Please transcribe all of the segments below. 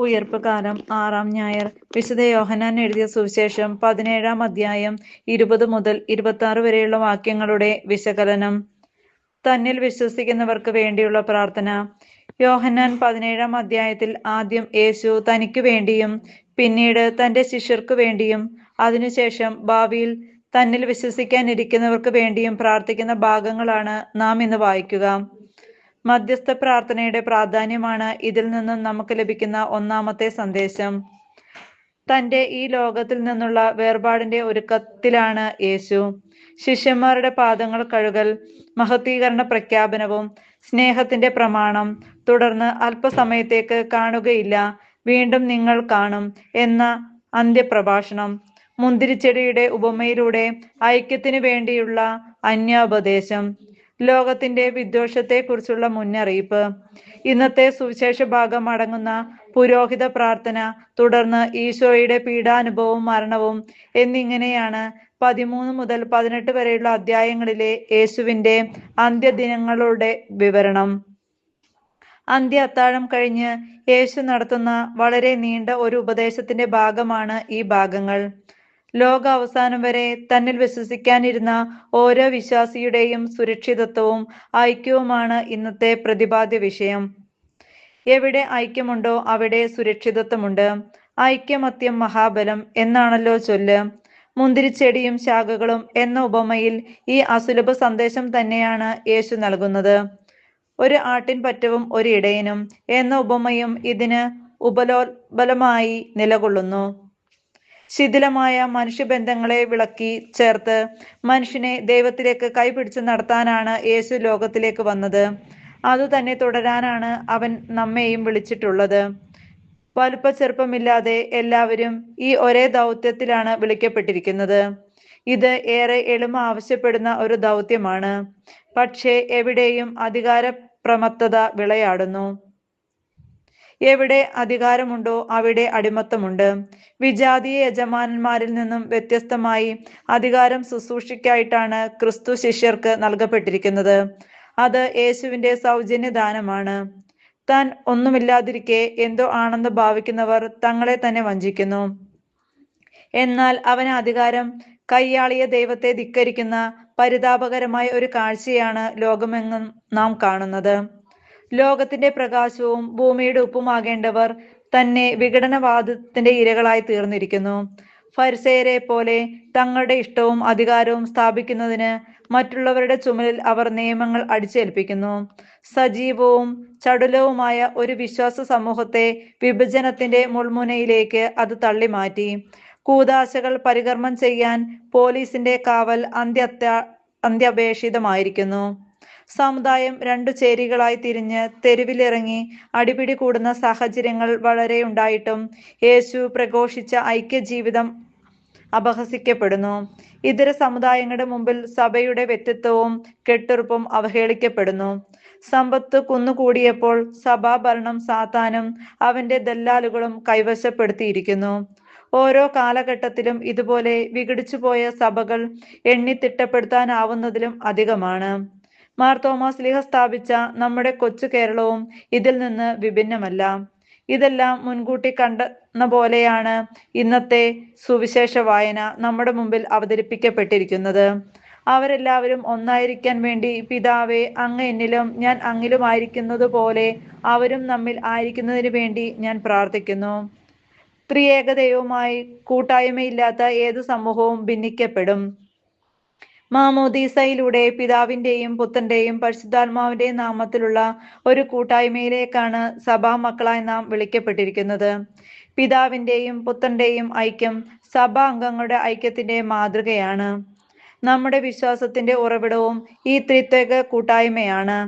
ഉയിർപ്പ് കാലം 6-ാം ഞായർ. വിശുദ്ധ യോഹന്നാൻ എഴുതിയ സുവിശേഷം 17-ാം അധ്യായം 20 മുതൽ 26 വരെയുള്ള വാക്യങ്ങളുടെ വിശകലനം. തന്നിൽ വിശ്വസിക്കുന്നവർക്ക് വേണ്ടിയുള്ള പ്രാർത്ഥന. യോഹന്നാൻ 17-ാം അധ്യായത്തിൽ ആദ്യം യേശു തനിക്കു വേണ്ടിയും പിന്നീട് തന്റെ ശിഷ്യർക്കു വേണ്ടിയും അതിനുശേഷം ഭാവിയിൽ തന്നിൽ വിശ്വസിക്കാനിരിക്കുന്നവർക്ക് വേണ്ടിയും പ്രാർത്ഥിക്കുന്ന ഭാഗങ്ങളാണ് നാം ഇന്ന് വായിക്കുക. മധ്യസ്ഥ പ്രാർത്ഥനയുടെ പ്രാധാന്യമാണ് ഇതിൽ നിന്നും നമുക്ക് ലഭിക്കുന്ന ഒന്നാമത്തെ സന്ദേശം. തന്റെ ഈ ലോകത്തിൽ നിന്നുള്ള വേർപാടിന്റെ ഒരുക്കത്തിലാണ് യേശു. ശിഷ്യന്മാരുടെ പാദങ്ങൾ കഴുകൽ, മഹത്വീകരണ പ്രഖ്യാപനവും സ്നേഹത്തിന്റെ പ്രമാണം, തുടർന്ന് അല്പസമയത്തേക്ക് കാണുകയില്ല, വീണ്ടും നിങ്ങൾ കാണും എന്ന അന്ത്യപ്രഭാഷണം, മുന്തിരിച്ചെടിയുടെ ഉപമയിലൂടെ ഐക്യത്തിനു വേണ്ടിയുള്ള അന്യോപദേശം, ലോകത്തിന്റെ വിദ്വേഷത്തെക്കുറിച്ചുള്ള മുന്നറിയിപ്പ്, ഇന്നത്തെ സുവിശേഷ ഭാഗം അടങ്ങുന്ന പുരോഹിത പ്രാർത്ഥന, തുടർന്ന് ഈശോയുടെ പീഡാനുഭവവും മരണവും എന്നിങ്ങനെയാണ് 13 മുതൽ 18 വരെയുള്ള അധ്യായങ്ങളിലെ യേശുവിന്റെ അന്ത്യദിനങ്ങളുടെ വിവരണം. അന്ത്യ അത്താഴം കഴിഞ്ഞ് യേശു നടത്തുന്ന വളരെ നീണ്ട ഒരു ഉപദേശത്തിന്റെ ഭാഗമാണ് ഈ ഭാഗങ്ങൾ. ലോക അവസാനം വരെ തന്നിൽ വിശ്വസിക്കാനിരുന്ന ഓരോ വിശ്വാസിയുടെയും സുരക്ഷിതത്വവും ഐക്യവുമാണ് ഇന്നത്തെ പ്രതിപാദ്യ വിഷയം. എവിടെ ഐക്യമുണ്ടോ അവിടെ സുരക്ഷിതത്വമുണ്ട്. ഐക്യമത്യം മഹാബലം എന്നാണല്ലോ ചൊല്ല്. മുന്തിരിച്ചെടിയും ശാഖകളും എന്ന ഉപമയിൽ ഈ അസുലഭ സന്ദേശം തന്നെയാണ് യേശു നൽകുന്നത്. ഒരു ആട്ടിൻപറ്റവും ഒരു ഇടയനും എന്ന ഉപമയും ഇതിന് ഉപലോപനമായി നിലകൊള്ളുന്നു. ശിഥിലമായ മനുഷ്യബന്ധങ്ങളെ വിളക്കി ചേർത്ത് മനുഷ്യനെ ദൈവത്തിലേക്ക് കൈപിടിച്ച് നടത്താനാണ് യേശു ലോകത്തിലേക്ക് വന്നത്. അതുതന്നെ തുടരാനാണ് അവൻ നമ്മെയും വിളിച്ചിട്ടുള്ളത്. വലുപ്പ ചെറുപ്പമില്ലാതെ എല്ലാവരും ഈ ഒരേ ദൗത്യത്തിലാണ് വിളിക്കപ്പെട്ടിരിക്കുന്നത്. ഇത് ഏറെ എളിമ ആവശ്യപ്പെടുന്ന ഒരു ദൗത്യമാണ്. പക്ഷേ എവിടെയും അധികാര പ്രമത്തത വിളയാടുന്നു. എവിടെ അധികാരമുണ്ടോ അവിടെ അടിമത്തമുണ്ട്. വിജാതീയ യജമാനന്മാരിൽ നിന്നും വ്യത്യസ്തമായി അധികാരം ശുശ്രൂഷയ്ക്കായിട്ടാണ് ക്രിസ്തു ശിഷ്യർക്ക് നൽകപ്പെട്ടിരിക്കുന്നത്. അത് യേശുവിന്റെ സൗജന്യദാനമാണ്. താൻ ഒന്നുമില്ലാതിരിക്കെ എന്തോ ആണെന്ന് ഭാവിക്കുന്നവർ തങ്ങളെ തന്നെ വഞ്ചിക്കുന്നു. എന്നാൽ അവന് അധികാരം കൈയാളിയ ദൈവത്തെ ധിക്കരിക്കുന്ന പരിതാപകരമായ ഒരു കാഴ്ചയാണ് ലോകമെങ്ങും നാം കാണുന്നത്. ലോകത്തിന്റെ പ്രകാശവും ഭൂമിയുടെ ഉപ്പുമാകേണ്ടവർ തന്നെ വിഘടനവാദത്തിന്റെ ഇരകളായി തീർന്നിരിക്കുന്നു. ഫരിസേയരെ പോലെ തങ്ങളുടെ ഇഷ്ടവും അധികാരവും സ്ഥാപിക്കുന്നതിന് മറ്റുള്ളവരുടെ ചുമലിൽ അവർ നിയമങ്ങൾ അടിച്ചേൽപ്പിക്കുന്നു. സജീവവും ചടുലവുമായ ഒരു വിശ്വാസ സമൂഹത്തെ വിഭജനത്തിന്റെ മുൾമുനയിലേക്ക് അത് തള്ളിമാറ്റി. കൂദാശകൾ പരികർമ്മം ചെയ്യാൻ പോലീസിന്റെ കാവൽ അത്യപേക്ഷിതമായിരിക്കുന്നു. സമുദായം 2 ചേരികളായി തിരിഞ്ഞ് തെരുവിലിറങ്ങി അടിപിടി കൂടുന്ന സാഹചര്യങ്ങൾ വളരെ ഉണ്ടായിട്ടും യേശു പ്രഘോഷിച്ച ഐക്യജീവിതം അപഹസിക്കപ്പെടുന്നു. ഇതര സമുദായങ്ങളുടെ മുമ്പിൽ സഭയുടെ വ്യക്തിത്വവും കെട്ടുറപ്പും അവഹേളിക്കപ്പെടുന്നു. സമ്പത്ത് കുന്നുകൂടിയപ്പോൾ സഭാഭരണം സാത്താനും അവന്റെ ദല്ലാലുകളും കൈവശപ്പെടുത്തിയിരിക്കുന്നു. ഓരോ കാലഘട്ടത്തിലും ഇതുപോലെ വിഘടിച്ചുപോയ സഭകൾ എണ്ണിത്തിട്ടപ്പെടുത്താനാവുന്നതിലും അധികമാണ്. മാർ തോമാ ശ്ലീഹ സ്ഥാപിച്ച നമ്മുടെ കൊച്ചു കേരളവും ഇതിൽ നിന്ന് വിഭിന്നമല്ല. ഇതെല്ലാം മുൻകൂട്ടി കണ്ടെന്ന പോലെയാണ് ഇന്നത്തെ സുവിശേഷ വായന നമ്മുടെ മുമ്പിൽ അവതരിപ്പിക്കപ്പെട്ടിരിക്കുന്നത്. അവരെല്ലാവരും ഒന്നായിരിക്കാൻ വേണ്ടി പിതാവേ, അങ്ങ് എന്നിലും ഞാൻ അങ്ങിലും ആയിരിക്കുന്നത് പോലെ അവരും നമ്മിൽ ആയിരിക്കുന്നതിന് വേണ്ടി ഞാൻ പ്രാർത്ഥിക്കുന്നു. ത്രിയേക ദൈവവുമായി കൂട്ടായ്മയില്ലാത്ത ഏത് സമൂഹവും ഭിന്നിക്കപ്പെടും. മാമോദീസയിലൂടെ പിതാവിന്റെയും പുത്രന്റെയും പരിശുദ്ധാത്മാവിന്റെയും നാമത്തിലുള്ള ഒരു കൂട്ടായ്മയിലേക്കാണ് സഭാമക്കളായി നാം വിളിക്കപ്പെട്ടിരിക്കുന്നത്. പിതാവിന്റെയും പുത്രന്റെയും ഐക്യം സഭാ അംഗങ്ങളുടെ ഐക്യത്തിന്റെ മാതൃകയാണ്. നമ്മുടെ വിശ്വാസത്തിന്റെ ഉറവിടവും ഈ ത്രിത്വക കൂട്ടായ്മയാണ്.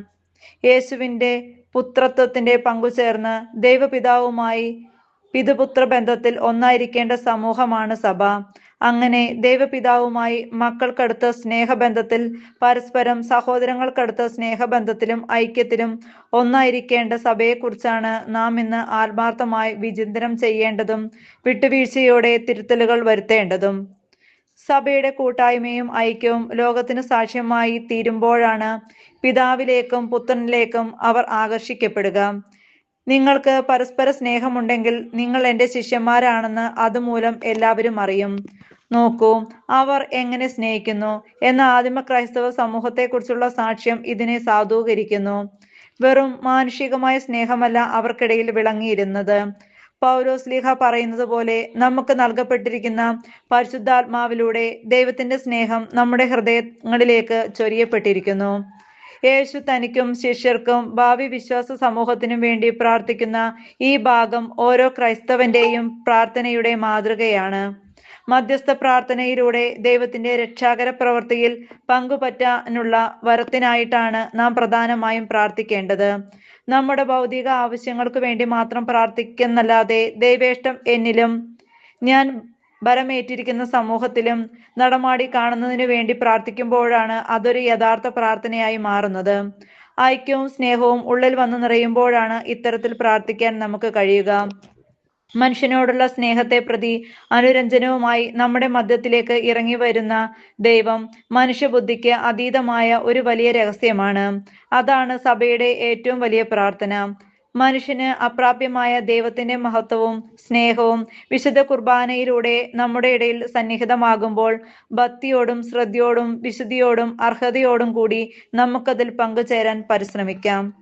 യേശുവിന്റെ പുത്രത്വത്തിന്റെ പങ്കുചേർന്ന് ദൈവപിതാവുമായി പിതൃപുത്ര ബന്ധത്തിൽ ഒന്നായിരിക്കേണ്ട സമൂഹമാണ് സഭ. അങ്ങനെ ദൈവപിതാവുമായി മക്കൾക്കടുത്ത സ്നേഹബന്ധത്തിൽ, പരസ്പരം സഹോദരങ്ങൾക്കടുത്ത സ്നേഹബന്ധത്തിലും ഐക്യത്തിലും ഒന്നായിരിക്കേണ്ട സഭയെക്കുറിച്ചാണ് നാം ഇന്ന് ആത്മാർത്ഥമായി വിചിന്തനം ചെയ്യേണ്ടതും വിട്ടുവീഴ്ചയോടെ തിരുത്തലുകൾ വരുത്തേണ്ടതും. സഭയുടെ കൂട്ടായ്മയും ഐക്യവും ലോകത്തിന് സാക്ഷ്യമായി തീരുമ്പോഴാണ് പിതാവിലേക്കും പുത്രനിലേക്കും അവർ ആകർഷിക്കപ്പെടുക. നിങ്ങൾക്ക് പരസ്പര സ്നേഹമുണ്ടെങ്കിൽ നിങ്ങൾ എൻ്റെ ശിഷ്യന്മാരാണെന്ന് അതുമൂലം എല്ലാവരും അറിയും. നോക്കൂ, അവർ എങ്ങനെ സ്നേഹിക്കുന്നു എന്ന ആദിമ ക്രൈസ്തവ സമൂഹത്തെക്കുറിച്ചുള്ള സാക്ഷ്യം ഇതിനെ സാധൂകരിക്കുന്നു. വെറും മാനുഷികമായ സ്നേഹമല്ല അവർക്കിടയിൽ വിളങ്ങിയിരുന്നത്. പൗലോസ്ലീഹ പറയുന്നത് പോലെ നമുക്ക് നൽകപ്പെട്ടിരിക്കുന്ന പരിശുദ്ധാത്മാവിലൂടെ ദൈവത്തിന്റെ സ്നേഹം നമ്മുടെ ഹൃദയങ്ങളിലേക്ക് ചൊരിയപ്പെട്ടിരിക്കുന്നു. യേശു തനിക്കും ശിഷ്യർക്കും ഭാവി വിശ്വാസ സമൂഹത്തിനും വേണ്ടി പ്രാർത്ഥിക്കുന്ന ഈ ഭാഗം ഓരോ ക്രൈസ്തവന്റെയും പ്രാർത്ഥനയുടെ മാതൃകയാണ്. മധ്യസ്ഥ പ്രാർത്ഥനയിലൂടെ ദൈവത്തിന്റെ രക്ഷാകര പ്രവൃത്തിയിൽ പങ്കുപറ്റാനുള്ള വരത്തിനായിട്ടാണ് നാം പ്രധാനമായും പ്രാർത്ഥിക്കേണ്ടത്. നമ്മുടെ ഭൗതിക ആവശ്യങ്ങൾക്ക് വേണ്ടി മാത്രം പ്രാർത്ഥിക്കുന്നല്ലാതെ ദൈവേഷ്ടം എന്നിലും ഞാൻ ഭരമേറ്റിരിക്കുന്ന സമൂഹത്തിലും നടമാടി കാണുന്നതിനു വേണ്ടി പ്രാർത്ഥിക്കുമ്പോഴാണ് അതൊരു യഥാർത്ഥ പ്രാർത്ഥനയായി മാറുന്നത്. ഐക്യവും സ്നേഹവും ഉള്ളിൽ വന്നു നിറയുമ്പോഴാണ് ഇത്തരത്തിൽ പ്രാർത്ഥിക്കാൻ നമുക്ക് കഴിയുക. മനുഷ്യനോടുള്ള സ്നേഹത്തെ പ്രതി അനുരഞ്ജനവുമായി നമ്മുടെ മധ്യത്തിലേക്ക് ഇറങ്ങി വരുന്ന ദൈവം മനുഷ്യബുദ്ധിക്ക് അതീതമായ ഒരു വലിയ രഹസ്യമാണ്. അതാണ് സഭയുടെ ഏറ്റവും വലിയ പ്രാർത്ഥന. മനുഷ്യന് അപ്രാപ്യമായ ദൈവത്തിന്റെ മഹത്വവും സ്നേഹവും വിശുദ്ധ കുർബാനയിലൂടെ നമ്മുടെ ഇടയിൽ സന്നിഹിതമാകുമ്പോൾ ഭക്തിയോടും ശ്രദ്ധയോടും വിശുദ്ധിയോടും അർഹതയോടും കൂടി നമുക്കതിൽ പങ്കുചേരാൻ പരിശ്രമിക്കാം.